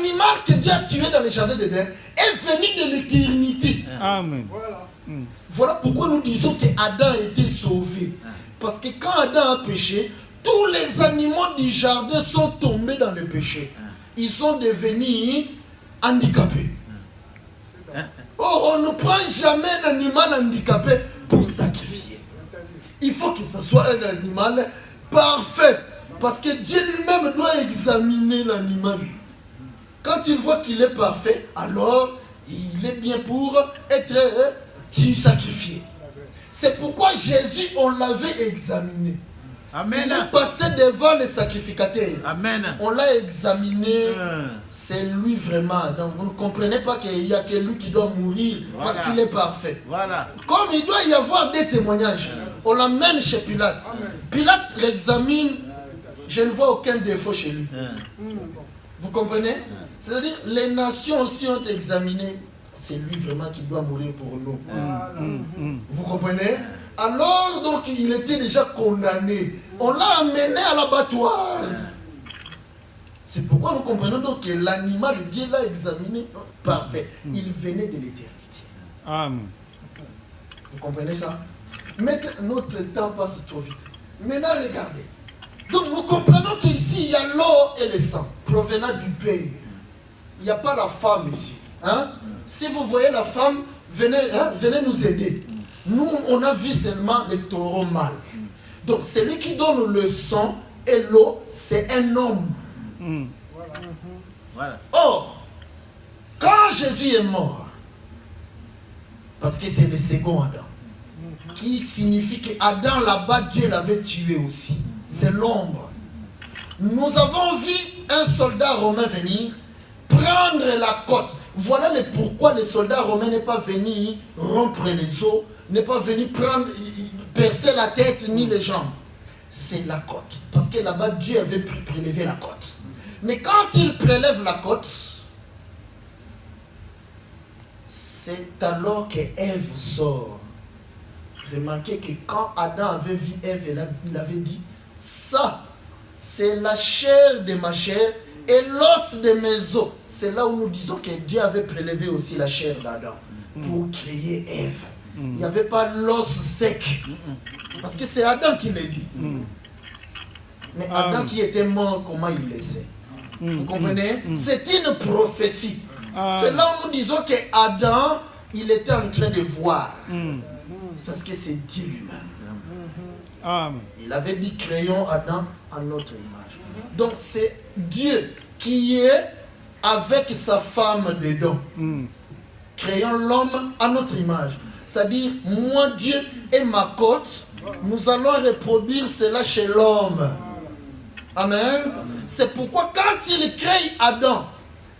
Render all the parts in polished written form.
L'animal que Dieu a tué dans le jardin d'Éden est venu de l'éternité. Amen. Voilà pourquoi nous disons que Adam a été sauvé. Parce que quand Adam a péché, tous les animaux du jardin sont tombés dans le péché. Ils sont devenus handicapés. Or, on ne prend jamais un animal handicapé pour sacrifier. Il faut que ce soit un animal parfait. Parce que Dieu lui-même doit examiner l'animal. Quand il voit qu'il est parfait, alors il est bien pour être sacrifié. C'est pourquoi Jésus, on l'avait examiné. Amen. Il est passé devant les sacrificateurs. Amen. On l'a examiné. C'est lui vraiment. Donc vous ne comprenez pas qu'il n'y a que lui qui doit mourir parce qu'il est parfait. Voilà. Comme il doit y avoir des témoignages, on l'amène chez Pilate. Pilate l'examine. Je ne vois aucun défaut chez lui. Vous comprenez? C'est-à-dire, les nations aussi ont examiné. C'est lui vraiment qui doit mourir pour nous. Vous comprenez? Alors, donc, il était déjà condamné. On l'a amené à l'abattoir. C'est pourquoi nous comprenons donc que l'animal, Dieu l'a examiné parfait. Il venait de l'éternité. Amen. Vous comprenez ça? Mais notre temps passe trop vite. Maintenant, regardez. Donc, nous comprenons qu'ici, il y a l'eau et le sang provenant du pays. Il n'y a pas la femme ici. Hein? Si vous voyez la femme, venez nous aider. Nous, on a vu seulement les taureaux mâles. Donc, celui qui donne le sang et l'eau, c'est un homme. Voilà. Or, quand Jésus est mort, parce que c'est le second Adam, qui signifie qu'Adam là-bas, Dieu l'avait tué aussi. C'est l'ombre. Nous avons vu un soldat romain venir prendre la côte. Voilà le pourquoi le soldat romain n'est pas venu rompre les os, n'est pas venu percer la tête ni les jambes. C'est la côte. Parce que là-bas, Dieu avait prélevé la côte. Mais quand il prélève la côte, c'est alors que Ève sort. Remarquez que quand Adam avait vu Ève, il avait dit, ça, c'est la chair de ma chair et l'os de mes os. C'est là où nous disons que Dieu avait prélevé aussi la chair d'Adam pour créer Ève. Il n'y avait pas l'os sec. Parce que c'est Adam qui l'a dit. Mais Adam qui était mort, comment il le sait? Vous comprenez? C'est une prophétie. C'est là où nous disons que Adam, il était en train de voir. Parce que c'est Dieu lui-même. Amen. Il avait dit créons Adam à notre image. Donc c'est Dieu qui est avec sa femme dedans. Créons l'homme à notre image. C'est-à-dire, moi Dieu et ma côte, nous allons reproduire cela chez l'homme. Amen. C'est pourquoi quand il crée Adam,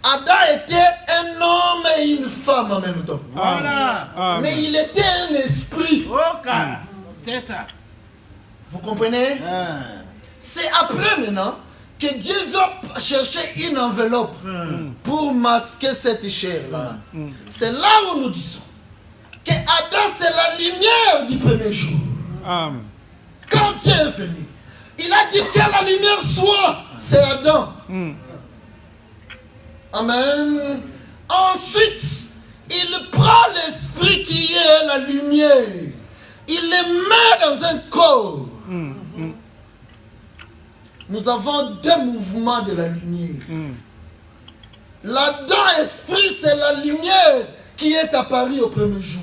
Adam était un homme et une femme en même temps. Voilà. Amen. Mais il était un esprit. Ok. C'est ça. Vous comprenez? C'est après maintenant que Dieu va chercher une enveloppe pour masquer cette chair-là. C'est là où nous disons que Adam c'est la lumière du premier jour. Amen. Quand Dieu est venu, il a dit que la lumière soit. C'est Adam. Amen. Ensuite, il prend l'esprit qui est la lumière. Il le met dans un corps. Nous avons deux mouvements de la lumière. L'Adam esprit, c'est la lumière qui est apparue au premier jour.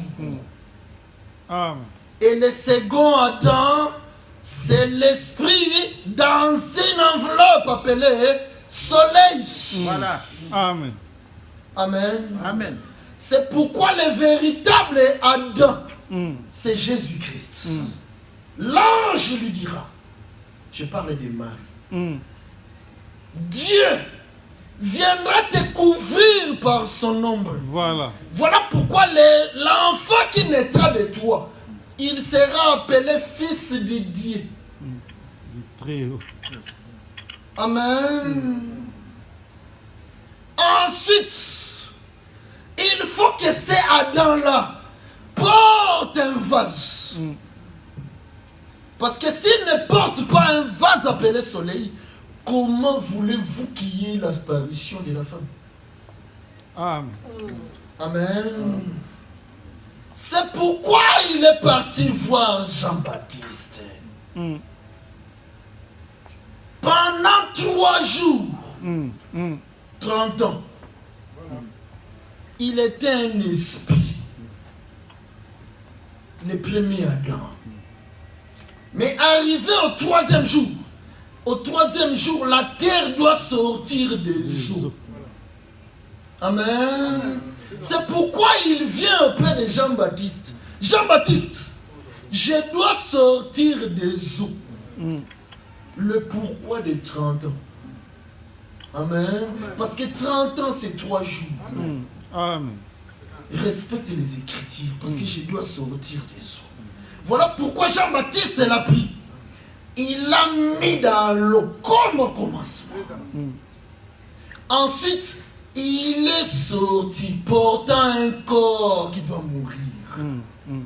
Amen. Et le second Adam, c'est l'esprit dans une enveloppe appelée soleil. Voilà. Amen. Amen. Amen. C'est pourquoi le véritable Adam, c'est Jésus-Christ. L'ange lui dira, je parle de Marie, Dieu viendra te couvrir par son ombre. Voilà. Voilà pourquoi l'enfant qui naîtra de toi, il sera appelé fils de Dieu. Très haut. Amen. Ensuite, il faut que ces Adam-là portent un vase. Parce que s'il ne porte pas un vase appelé soleil, comment voulez-vous qu'il y ait l'apparition de la femme? Amen. Amen. C'est pourquoi il est parti voir Jean-Baptiste. Mm. Pendant 3 jours, Mm. Mm. 30 ans, il était un esprit. Le premier Adam. Mais arrivé au 3e jour, la terre doit sortir des eaux. Amen. C'est pourquoi il vient auprès de Jean-Baptiste. Jean-Baptiste, je dois sortir des eaux. Mm. Le pourquoi de 30 ans. Amen. Parce que 30 ans, c'est 3 jours. Mm. Amen. Respecte les Écritures, parce que je dois sortir des eaux. Voilà pourquoi Jean-Baptiste l'a pris. Il l'a mis dans l'eau comme au commencement. Mm. Ensuite, il est sorti portant un corps qui doit mourir. Mm. Mm.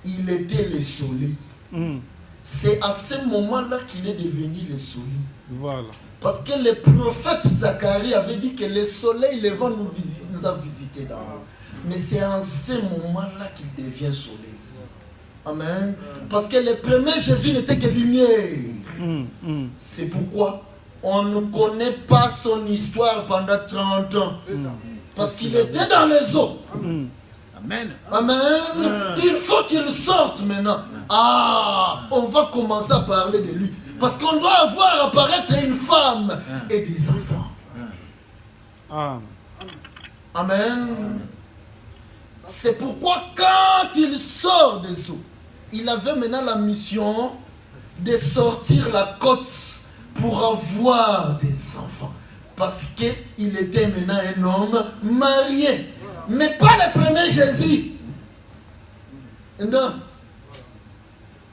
Il était le soleil. Mm. C'est à ce moment-là qu'il est devenu le soleil. Voilà. Parce que le prophète Zacharie avait dit que le soleil levant nous a visités d'en haut. Mais c'est en ce moment-là qu'il devient soleil. Amen. Parce que le premier Jésus n'était que lumière. Mm. Mm. C'est pourquoi on ne connaît pas son histoire pendant 30 ans. Parce qu'il était dans les eaux. Mm. Amen. Amen. Il faut qu'il sorte maintenant. Ah, on va commencer à parler de lui. Parce qu'on doit voir apparaître une femme et des enfants. Amen. Amen. C'est pourquoi quand il sort des eaux, il avait maintenant la mission de sortir la côte pour avoir des enfants. Parce qu'il était maintenant un homme marié. Mais pas le premier Jésus. Non.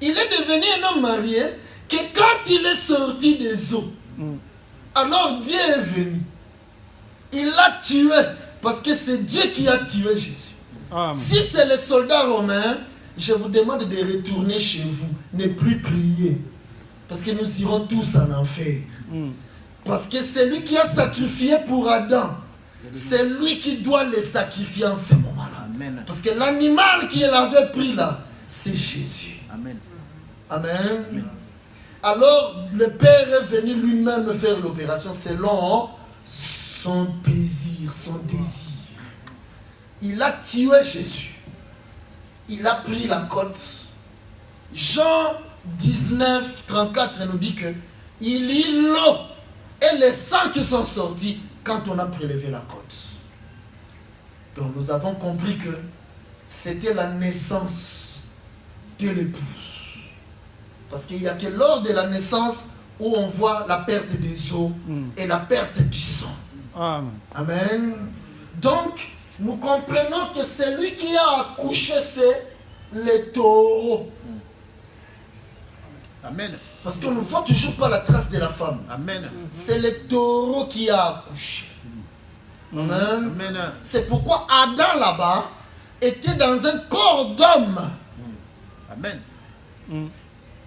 Il est devenu un homme marié que quand il est sorti des eaux, alors Dieu est venu. Il l'a tué parce que c'est Dieu qui a tué Jésus. Amen. Si c'est les soldats romains, je vous demande de retourner chez vous, ne plus prier. Parce que nous irons tous en enfer. Mm. Parce que c'est lui qui a sacrifié pour Adam. C'est lui qui doit les sacrifier en ce moment-là. Amen. Parce que l'animal qu'il avait pris là, c'est Jésus. Amen. Amen. Alors, le Père est venu lui-même faire l'opération selon son plaisir, son désir. Il a tué Jésus. Il a pris la côte. Jean 19, 34 nous dit que il y a l'eau et les sangs qui sont sortis quand on a prélevé la côte. Donc nous avons compris que c'était la naissance de l'épouse. Parce qu'il n'y a que lors de la naissance où on voit la perte des os et la perte du sang. Amen. Amen. Donc, nous comprenons que celui qui a accouché, c'est le taureau. Amen. Parce qu'on ne voit toujours pas la trace de la femme. Amen. C'est le taureau qui a accouché. Amen. Amen. C'est pourquoi Adam là-bas était dans un corps d'homme. Amen. Mm.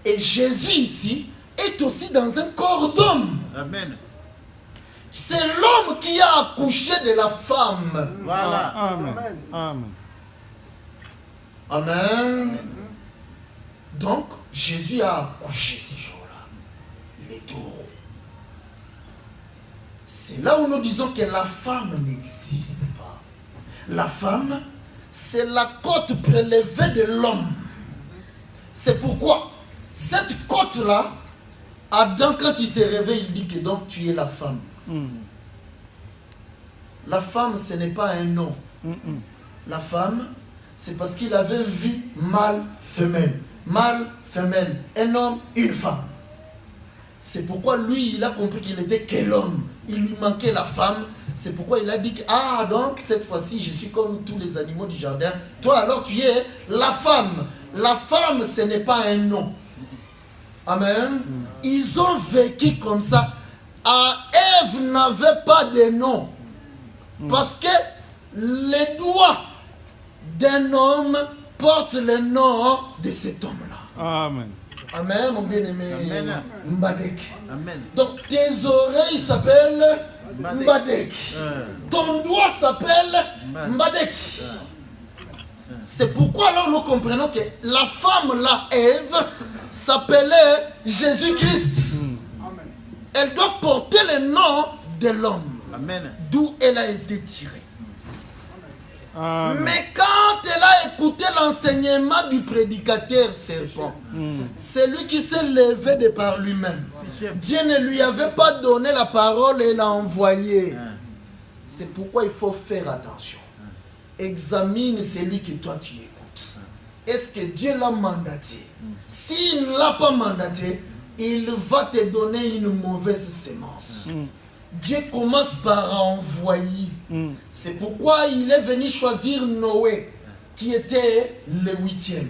Et Jésus ici est aussi dans un corps d'homme. Amen. C'est l'homme qui a accouché de la femme. Voilà. Amen. Amen. Amen. Donc, Jésus a accouché ces jours-là. Les taureaux. C'est là où nous disons que la femme n'existe pas. La femme, c'est la côte prélevée de l'homme. C'est pourquoi, cette côte-là, Adam, quand il s'est réveillé, il dit que donc tu es la femme. La femme, ce n'est pas un nom. La femme, c'est parce qu'il avait vu mâle, femelle. Mâle, femelle, un homme, une femme. C'est pourquoi lui, il a compris qu'il n'était que l'homme. Il lui manquait la femme. C'est pourquoi il a dit que, ah, donc cette fois-ci, je suis comme tous les animaux du jardin. Toi, alors, tu es la femme. La femme, ce n'est pas un nom. Amen. Ils ont vécu comme ça. Ève n'avait pas de nom. Parce que les doigts d'un homme portent le nom de cet homme-là. Amen. Amen, mon bien-aimé. Amen. Mbadek. Amen. Donc tes oreilles s'appellent Mbadek. Ton doigt s'appelle Mbadek. C'est pourquoi alors nous comprenons que la femme là, Ève, s'appelait Jésus-Christ. Elle doit porter le nom de l'homme. D'où elle a été tirée. Amen. Mais quand elle a écouté l'enseignement du prédicateur serpent, c'est lui qui s'est levé de par lui-même. Dieu ne lui avait pas donné la parole et l'a envoyé. C'est pourquoi il faut faire attention. Examine celui que toi tu écoutes. Est-ce que Dieu l'a mandaté? S'il ne l'a pas mandaté, il va te donner une mauvaise sémence. Dieu commence par envoyer. C'est pourquoi il est venu choisir Noé, qui était le 8e,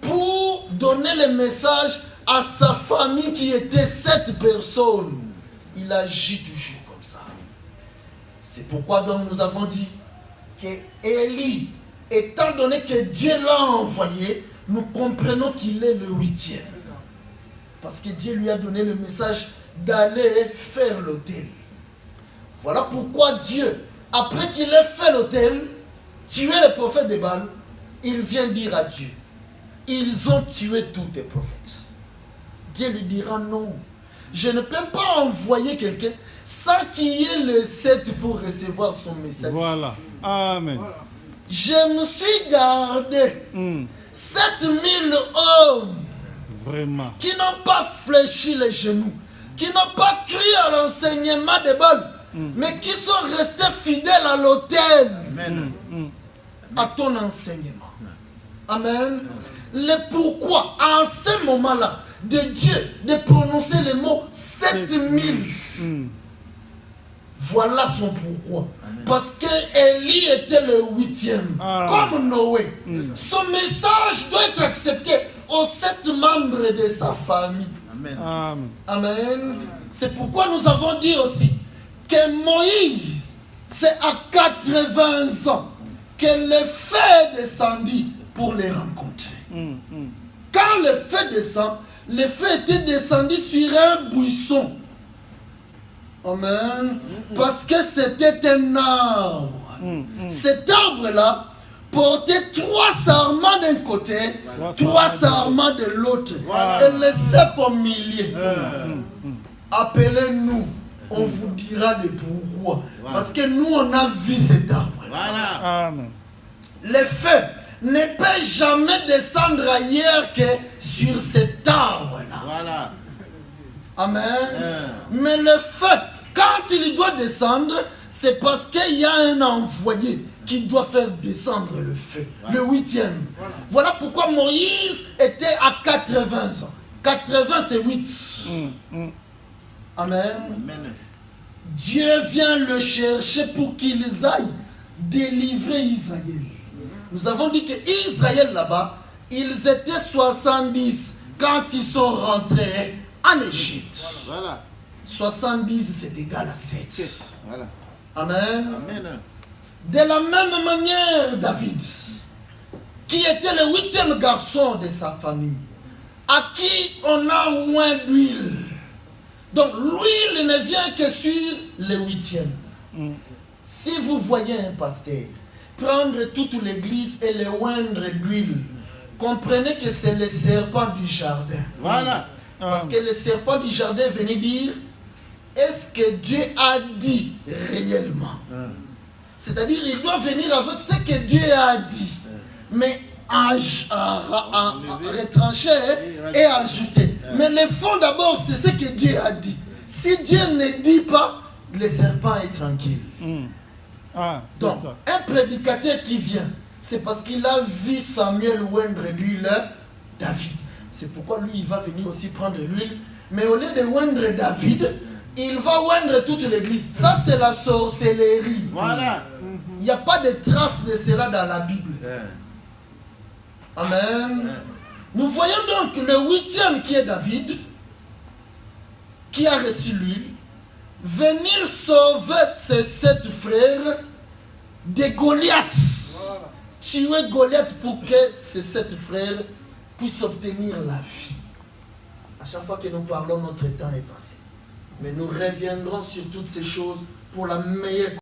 pour donner le message à sa famille qui était 7 personnes. Il agit toujours comme ça. C'est pourquoi donc nous avons dit que Élie, étant donné que Dieu l'a envoyé, nous comprenons qu'il est le 8e. Parce que Dieu lui a donné le message d'aller faire l'autel. Voilà pourquoi Dieu, après qu'il ait fait l'autel, tué le prophète de Baal, il vient dire à Dieu, ils ont tué tous tes prophètes. Dieu lui dira non, je ne peux pas envoyer quelqu'un sans qu'il y ait les 7 pour recevoir son message. Voilà. Amen. Je me suis gardé 7000 hommes Vraiment. qui n'ont pas fléchi les genoux, qui n'ont pas cru à l'enseignement de Baal, mais qui sont restés fidèles à l'autel, à ton enseignement. Amen. Le pourquoi, en ce moment-là, de Dieu, de prononcer le mot 7000. Voilà son pourquoi. Parce qu'Élie était le 8e, comme Noé. Son message doit être accepté aux 7 membres de sa famille. Amen. Amen. C'est pourquoi nous avons dit aussi que Moïse, c'est à 80 ans que le feu descendit pour les rencontrer. Quand le feu descend, le feu était descendu sur un buisson. Amen. Parce que c'était un arbre. Cet arbre-là portait 3 sarments d'un côté, 3 sarments de l'autre. Et les cèpes au milieu. Appelez-nous, on vous dira le pourquoi. Parce que nous, on a vu cet arbre. Amen. Le feu ne peut jamais descendre ailleurs que sur cet arbre-là. Amen. Mais le feu, quand il doit descendre, c'est parce qu'il y a un envoyé qui doit faire descendre le feu. Le 8e. Voilà pourquoi Moïse était à 80 ans. 80 c'est 8. Amen. Dieu vient le chercher pour qu'ils aillent délivrer Israël. Nous avons dit que Israël là-bas, ils étaient 70 quand ils sont rentrés en Égypte. 70 c'est égal à 7. Amen. De la même manière, David, qui était le 8e garçon de sa famille, à qui on a oint d'huile. Donc l'huile ne vient que sur le 8e. Si vous voyez un pasteur prendre toute l'église et le oindre d'huile, comprenez que c'est le serpent du jardin. Parce que le serpent du jardin venait dire, est-ce que Dieu a dit réellement? C'est-à-dire, il doit venir avec ce que Dieu a dit, mais retrancher et ajouter. Mais le fond d'abord, c'est ce que Dieu a dit. Si Dieu ne dit pas, le serpent est tranquille. Donc, un prédicateur qui vient, c'est parce qu'il a vu Samuel oindre l'huile David. C'est pourquoi lui, il va venir aussi prendre l'huile. Mais au lieu de oindre David, il va oindre toute l'église. Ça, c'est la sorcellerie. Il n'y a pas de traces de cela dans la Bible. Amen. Nous voyons donc le 8e qui est David, qui a reçu l'huile, venir sauver ses 7 frères de Goliath. Tuer Goliath pour que ces 7 frères puissent obtenir la vie. À chaque fois que nous parlons, notre temps est passé. Mais nous reviendrons sur toutes ces choses pour la meilleure